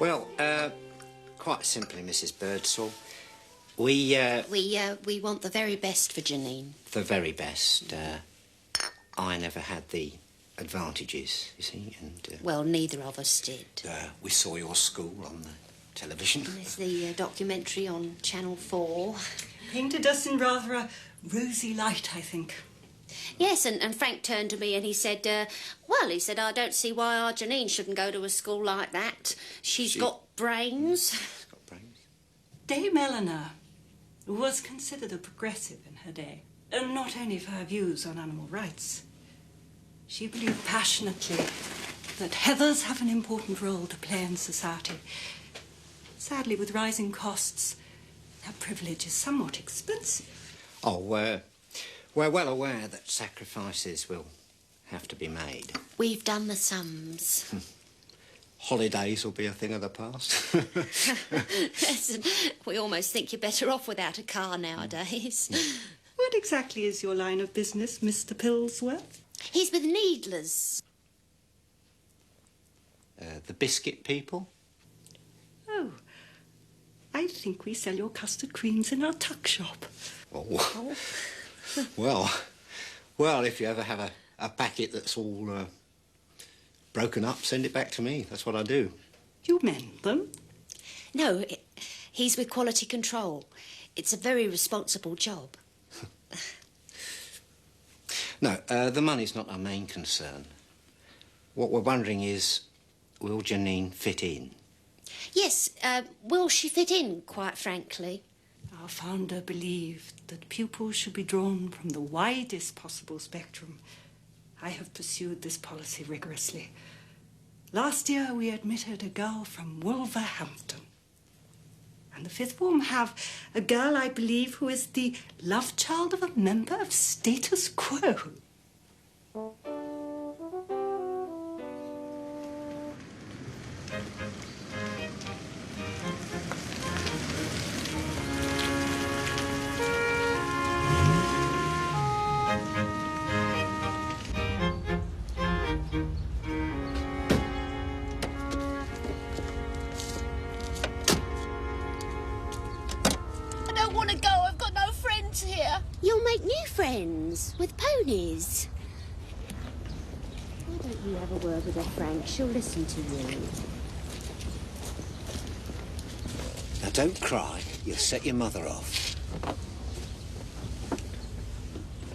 Well, quite simply, Mrs. Birdsall, we want the very best for Janine. The very best. I never had the advantages, you see, and... Well, neither of us did. We saw your school on the television. There's the documentary on Channel 4. Painted us in rather a rosy light, I think. Yes, and Frank turned to me and he said, I don't see why our Janine shouldn't go to a school like that. She's got brains. She's got brains. Dame Eleanor was considered a progressive in her day, and not only for her views on animal rights. She believed passionately that Hethers have an important role to play in society. Sadly, with rising costs, that privilege is somewhat expensive. Oh, we're well aware that sacrifices will have to be made. We've done the sums. Holidays will be a thing of the past. Listen, we almost think you're better off without a car nowadays. What exactly is your line of business, Mr. Pillsworth? He's with Needlers. The biscuit people? Oh, I think we sell your custard creams in our tuck shop. Oh. Well, if you ever have a packet that's all broken up, send it back to me. That's what I do. You mend them? No, he's with quality control. It's a very responsible job. No, the money's not our main concern. What we're wondering is, will Janine fit in? Yes, will she fit in, quite frankly? Our founder believed that pupils should be drawn from the widest possible spectrum. I have pursued this policy rigorously. Last year, we admitted a girl from Wolverhampton. And the fifth form have a girl, I believe, who is the love child of a member of Status Quo. You'll make new friends with ponies. Why don't you have a word with her, Frank? She'll listen to you. Now, don't cry. You'll set your mother off.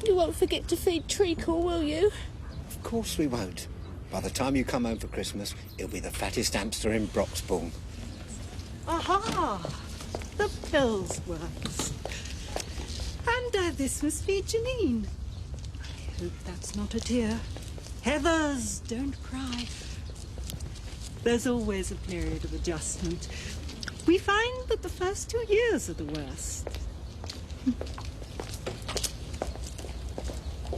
You won't forget to feed Treacle, will you? Of course we won't. By the time you come home for Christmas, he'll be the fattest hamster in Broxbourne. Aha! The Pillsworths. And this must be Janine. I hope that's not a tear. Hethers, don't cry. There's always a period of adjustment. We find that the first 2 years are the worst.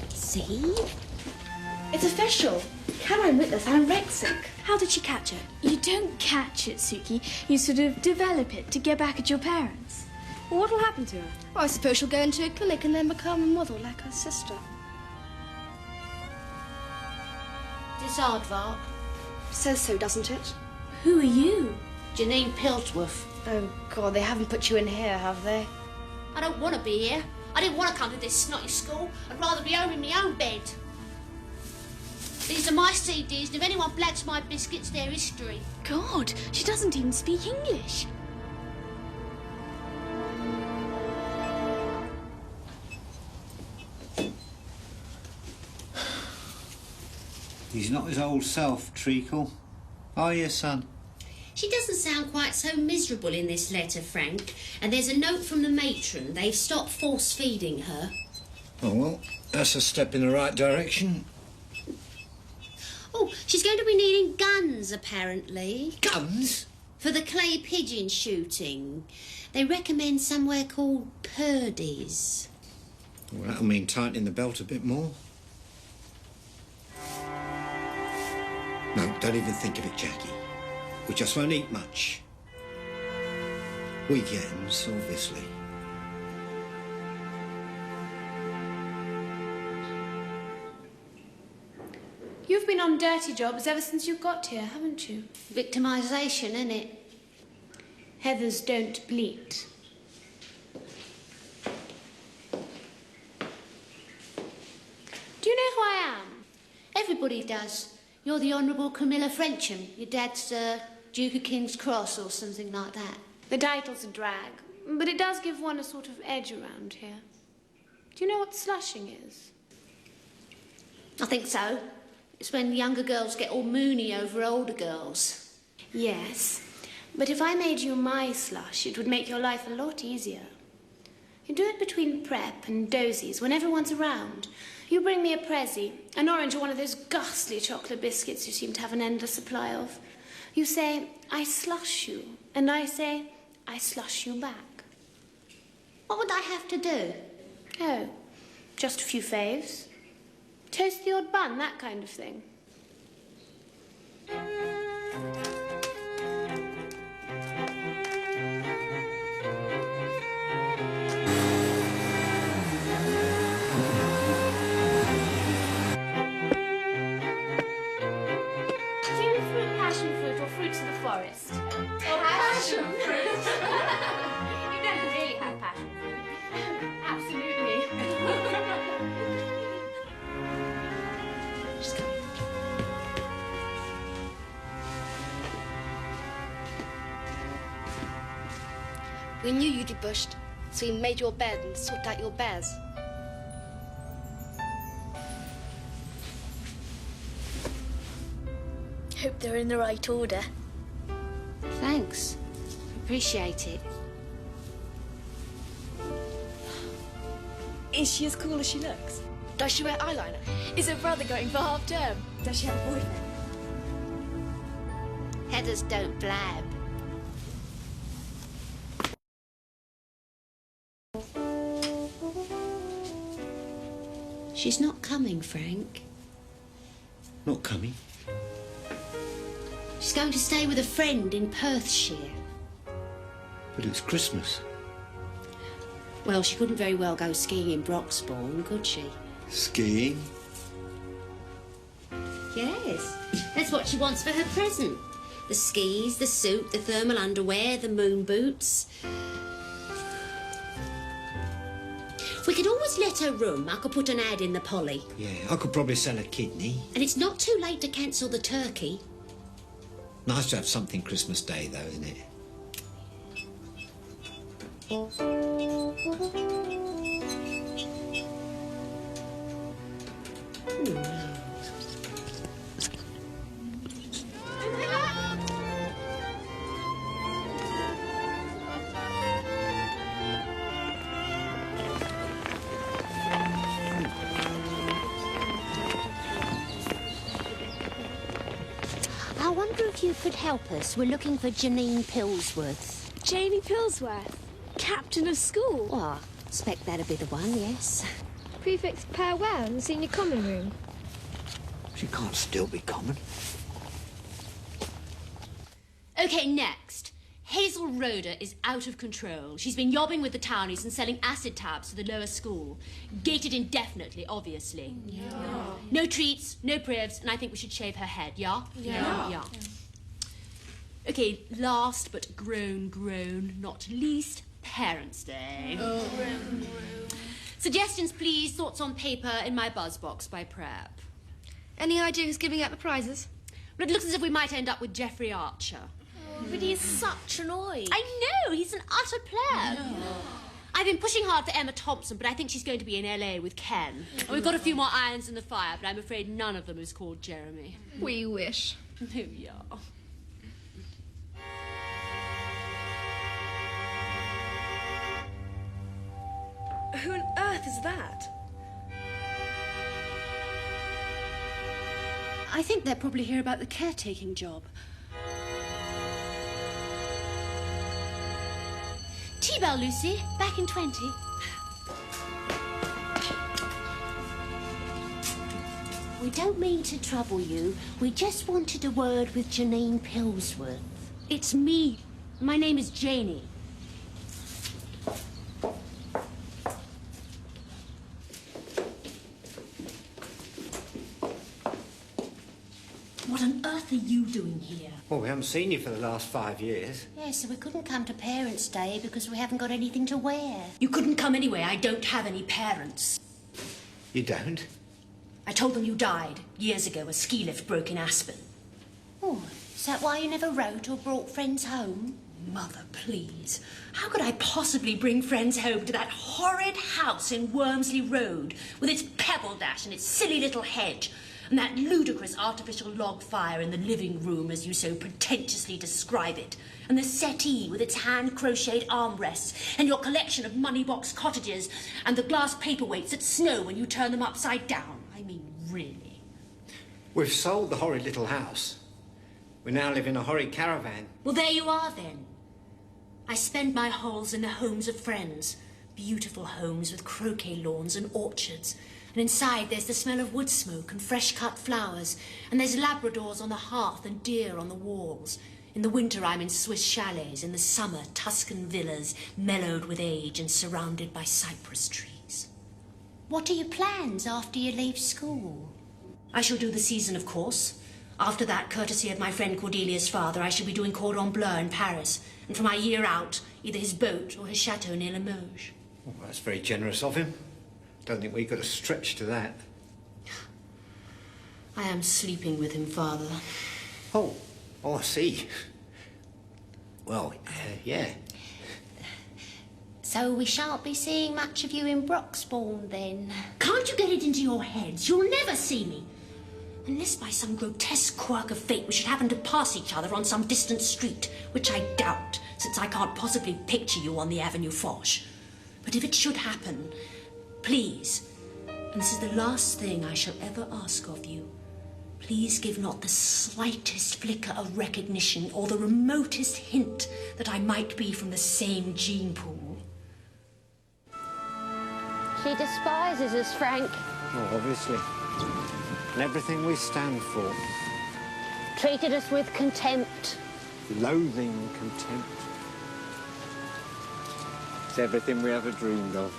See? It's official. Cameron with us, anorexic. How did she catch it? You don't catch it, Suki. You sort of develop it to get back at your parents. Well, what'll happen to her? Well, I suppose she'll go into a clinic and then become a model like her sister. It's aardvark. Says so, doesn't it? Who are you? Janine Pillsworth. Oh, God, they haven't put you in here, have they? I don't want to be here. I didn't want to come to this snotty school. I'd rather be home in my own bed. These are my CDs, and if anyone blacks my biscuits, they're history. God, she doesn't even speak English. He's not his old self, Treacle. Are you, son? She doesn't sound quite so miserable in this letter, Frank. And there's a note from the matron. They've stopped force-feeding her. Oh, well, that's a step in the right direction. Oh, she's going to be needing guns, apparently. Guns? For the clay pigeon shooting. They recommend somewhere called Purdy's. Well, that'll mean tightening the belt a bit more. No, don't even think of it, Jackie. We just won't eat much. Weekends, obviously. You've been on dirty jobs ever since you got here, haven't you? Victimisation, innit? Heathers don't bleat. Do you know who I am? Everybody does. You're the Honourable Camilla Frencham. Your dad's Duke of King's Cross or something like that. The title's a drag, but it does give one a sort of edge around here. Do you know what slushing is? I think so. It's when younger girls get all moony over older girls. Yes, but if I made you my slush, it would make your life a lot easier. You do it between prep and dozies when everyone's around. You bring me a Prezi, an orange or one of those ghastly chocolate biscuits you seem to have an endless supply of. You say, I slush you, and I say, I slush you back. What would I have to do? Oh, just a few faves. Toast the odd bun, that kind of thing. Passion fruit or fruits of the forest? Oh, passion fruit! You don't really have passion fruit. Absolutely. Just come. We knew you debushed, so we made your bed and sorted out your bears. Hope they're in the right order. Thanks. Appreciate it. Is she as cool as she looks? Does she wear eyeliner? Is her brother going for half term? Does she have a boyfriend? Heathers don't blab. She's not coming, Frank. Not coming. She's going to stay with a friend in Perthshire. But it's Christmas. Well, she couldn't very well go skiing in Broxbourne, could she? Skiing? Yes. That's what she wants for her present. The skis, the suit, the thermal underwear, the moon boots. We could always let her room. I could put an ad in the Polly. Yeah, I could probably sell a kidney. And it's not too late to cancel the turkey. Nice to have something Christmas Day, though, isn't it? I wonder if you could help us. We're looking for Janine Pillsworth. Janie Pillsworth, captain of school. Well, I expect that'd be the one, yes. Prefect's powwow in the senior common room. She can't still be common. OK, next. Hazel Rhoda is out of control. She's been yobbing with the townies and selling acid tabs to the lower school. Gated indefinitely, obviously. Yeah. No treats, no privs, and I think we should shave her head, yeah? Yeah. OK, last but grown, not least, Parents' Day. Oh. Suggestions, please. Thoughts on paper in my buzz box by prep. Any idea who's giving out the prizes? Well, it looks as if we might end up with Geoffrey Archer. But he's such an oi. I know, he's an utter pleb. No. I've been pushing hard for Emma Thompson, but I think she's going to be in LA with Ken. And we've got a few more irons in the fire, but I'm afraid none of them is called Jeremy. We wish. Oh, yeah. Who on earth is that? I think they're probably here about the caretaking job. T-Bell, Lucy. Back in 20. We don't mean to trouble you. We just wanted a word with Janine Pillsworth. It's me. My name is Janie. What on earth are you doing here? Well, we haven't seen you for the last 5 years. Yeah, so we couldn't come to Parents' Day because we haven't got anything to wear. You couldn't come anyway. I don't have any parents. You don't? I told them you died years ago. A ski lift broke in Aspen. Oh, is that why you never wrote or brought friends home? Mother, please. How could I possibly bring friends home to that horrid house in Wormsley Road with its pebble dash and its silly little hedge and that ludicrous artificial log fire in the living room as you so pretentiously describe it, and the settee with its hand-crocheted armrests and your collection of money-box cottages and the glass paperweights that snow when you turn them upside down? I mean, really. We've sold the horrid little house. We now live in a horrid caravan. Well, there you are, then. I spend my holes in the homes of friends. Beautiful homes with croquet lawns and orchards. And inside there's the smell of wood smoke and fresh-cut flowers. And there's Labradors on the hearth and deer on the walls. In the winter I'm in Swiss chalets. In the summer, Tuscan villas, mellowed with age and surrounded by cypress trees. What are your plans after you leave school? I shall do the season, of course. After that, courtesy of my friend Cordelia's father, I shall be doing cordon bleu in Paris. And for my year out, either his boat or his chateau near Limoges. Well, that's very generous of him. Don't think we could have stretched to that. I am sleeping with him, Father. Oh, I see. Well, yeah. So we shan't be seeing much of you in Broxbourne, then? Can't you get it into your heads? You'll never see me. Unless by some grotesque quirk of fate we should happen to pass each other on some distant street, which I doubt, since I can't possibly picture you on the Avenue Foch. But if it should happen, please, and this is the last thing I shall ever ask of you, please give not the slightest flicker of recognition or the remotest hint that I might be from the same gene pool. She despises us, Frank. Oh, obviously. And everything we stand for. Treated us with contempt. Loathing, contempt. It's everything we ever dreamed of.